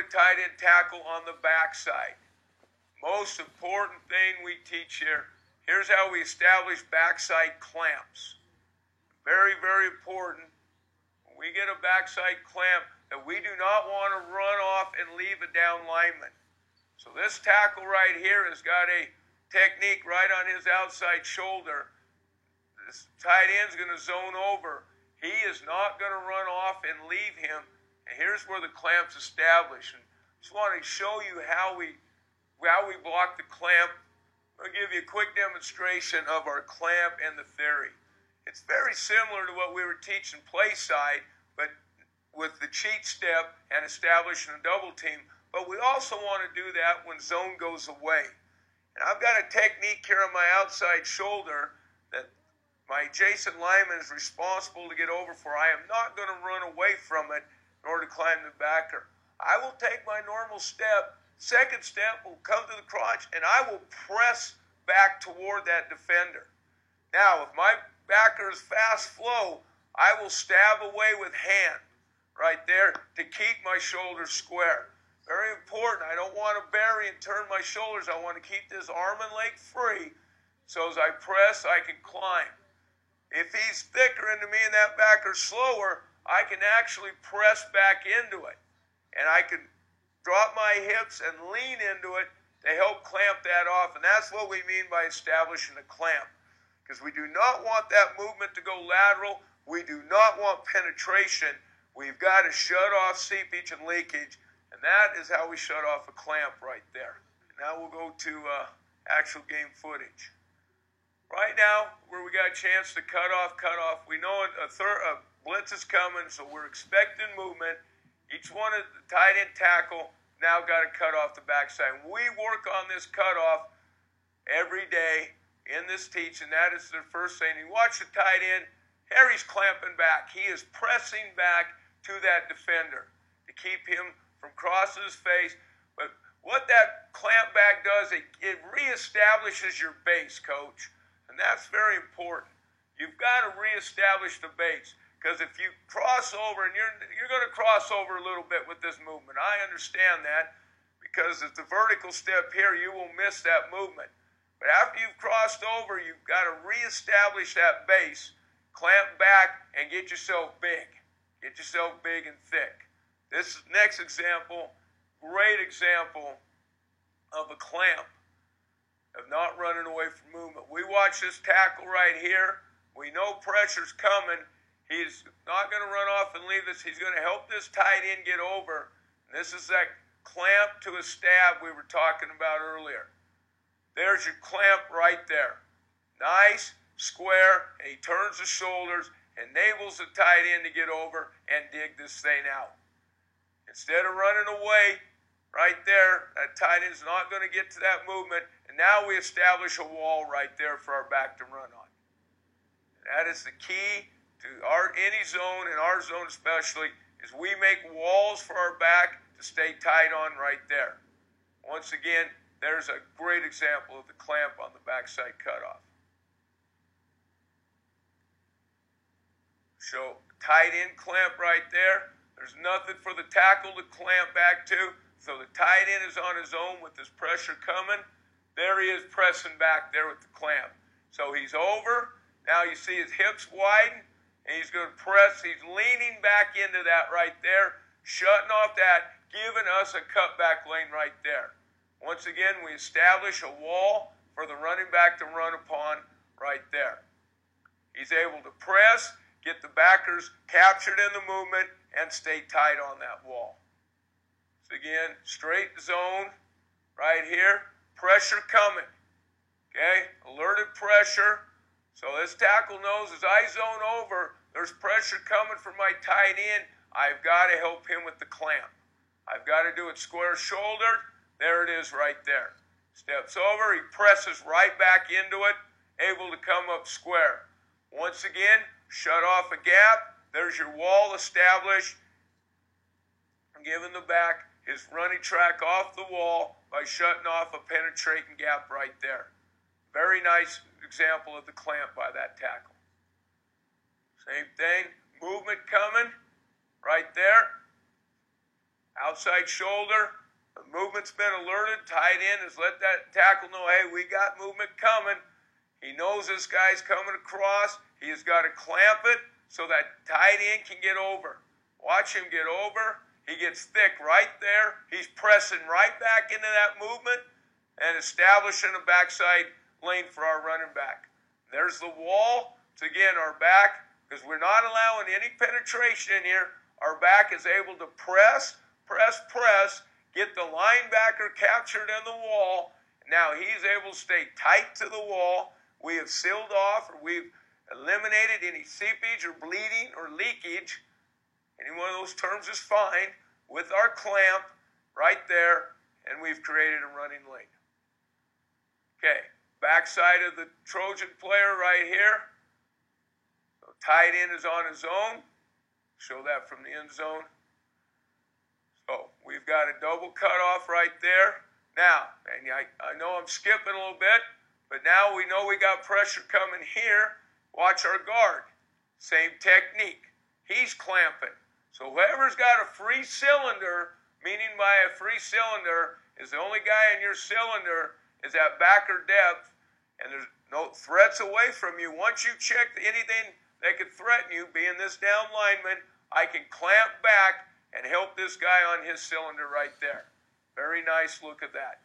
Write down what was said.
to tight end tackle on the backside. Most important thing we teach here, here's how we establish backside clamps. Very, very important. When we get a backside clamp, that we do not want to run off and leave a down lineman. So this tackle right here has got a technique right on his outside shoulder. This tight end's going to zone over. He is not going to run off and leave him. And here's where the clamp's established. And just want to show you how we block the clamp. I'll give you a quick demonstration of our clamp and the theory. It's very similar to what we were teaching play side, but with the cheat step and establishing a double team. But we also want to do that when zone goes away. And I've got a technique here on my outside shoulder that my adjacent lineman is responsible to get over for. I am not going to run away from it in order to climb the backer. I will take my normal step. Second step will come to the crotch, and I will press back toward that defender. Now, if my backer is fast flow, I will stab away with hand right there to keep my shoulders square. Very important. I don't want to bury and turn my shoulders. I want to keep this arm and leg free so as I press, I can climb. If he's thicker into me and that backer's slower, I can actually press back into it. And I can drop my hips and lean into it to help clamp that off. And that's what we mean by establishing a clamp. Because we do not want that movement to go lateral. We do not want penetration. We've got to shut off seepage and leakage. And that is how we shut off a clamp right there. Now we'll go to actual game footage. Right now, where we got a chance to cut off. We know a blitz is coming, so we're expecting movement. Each one of the tight end tackle now got to cut off the backside. We work on this cutoff every day in this teaching. That is the first thing. You watch the tight end. Harry's clamping back. He is pressing back to that defender to keep him from crossing his face. But what that clamp back does, it reestablishes your base, coach. And that's very important. You've got to reestablish the base. Because if you cross over, and you're going to cross over a little bit with this movement. I understand that. Because at the vertical step here, you will miss that movement. But after you've crossed over, you've got to reestablish that base, clamp back, and get yourself big. Get yourself big and thick. This next example, great example of a clamp, of not running away from movement. We watch this tackle right here. We know pressure's coming. He's not going to run off and leave this. He's going to help this tight end get over. And this is that clamp to a stab we were talking about earlier. There's your clamp right there. Nice, square, and he turns the shoulders, enables the tight end to get over and dig this thing out. Instead of running away right there, that tight end's not going to get to that movement, and now we establish a wall right there for our back to run on. That is the key to any zone, and our zone especially, is we make walls for our back to stay tight on right there. Once again, there's a great example of the clamp on the backside cutoff. So, tight end clamp right there. There's nothing for the tackle to clamp back to. So the tight end is on his own with this pressure coming. There he is pressing back there with the clamp. So he's over. Now you see his hips widen. And he's going to press. He's leaning back into that right there. Shutting off that. Giving us a cutback lane right there. Once again, we establish a wall for the running back to run upon right there. He's able to press, get the backers captured in the movement, and stay tight on that wall. So again, straight zone right here. Pressure coming. Okay? Alerted pressure. So this tackle knows as I zone over, there's pressure coming from my tight end. I've got to help him with the clamp. I've got to do it square shouldered. There it is right there. Steps over. He presses right back into it. Able to come up square. Once again, shut off a gap. There's your wall established. Giving the back his running track off the wall by shutting off a penetrating gap right there. Very nice example of the clamp by that tackle. Same thing. Movement coming right there. outside shoulder. The movement's been alerted. Tight end has let that tackle know, hey, we got movement coming. He knows this guy's coming across. He has got to clamp it so that tight end can get over. Watch him get over. He gets thick right there. He's pressing right back into that movement and establishing a backside lane for our running back. There's the wall. It's again our back, because we're not allowing any penetration in here. Our back is able to press, get the linebacker captured in the wall. Now he's able to stay tight to the wall. We have sealed off, or we've eliminated any seepage or bleeding or leakage. Any one of those terms is fine, with our clamp right there, and we've created a running lane. Okay, backside of the Trojan player right here. So tight end is on his own. Show that from the end zone. So we've got a double cutoff right there. Now, and I know I'm skipping a little bit, but now we know we got pressure coming here. Watch our guard. Same technique. He's clamping. So whoever's got a free cylinder, meaning by a free cylinder, is the only guy in your cylinder is at backer depth, and there's no threats away from you. Once you check anything that could threaten you, being this down lineman, I can clamp back and help this guy on his cylinder right there. Very nice look at that.